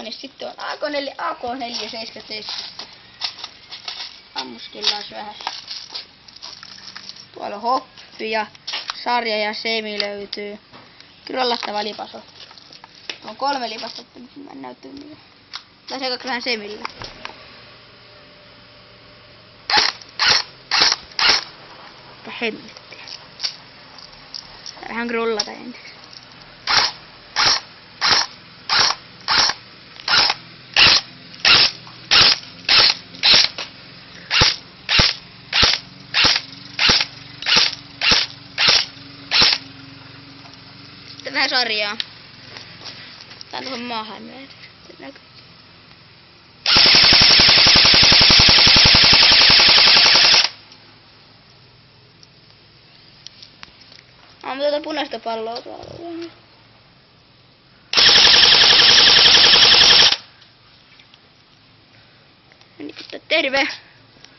niin sitten on AK-477. Ammuskellaan vähän. Tuolla on hoppi ja sarja ja semi löytyy. Grollattava lipaso. On 3 lipasta, että mä en näyttänyt niitä. Laisiko vähän semillä? Mitä hemmettiä. Vähän grollata ensiksi. Sitten vähän sarjaa. Tää on tuohon maahan nyt. Ammu tuota punaista palloa tuolla. Terve!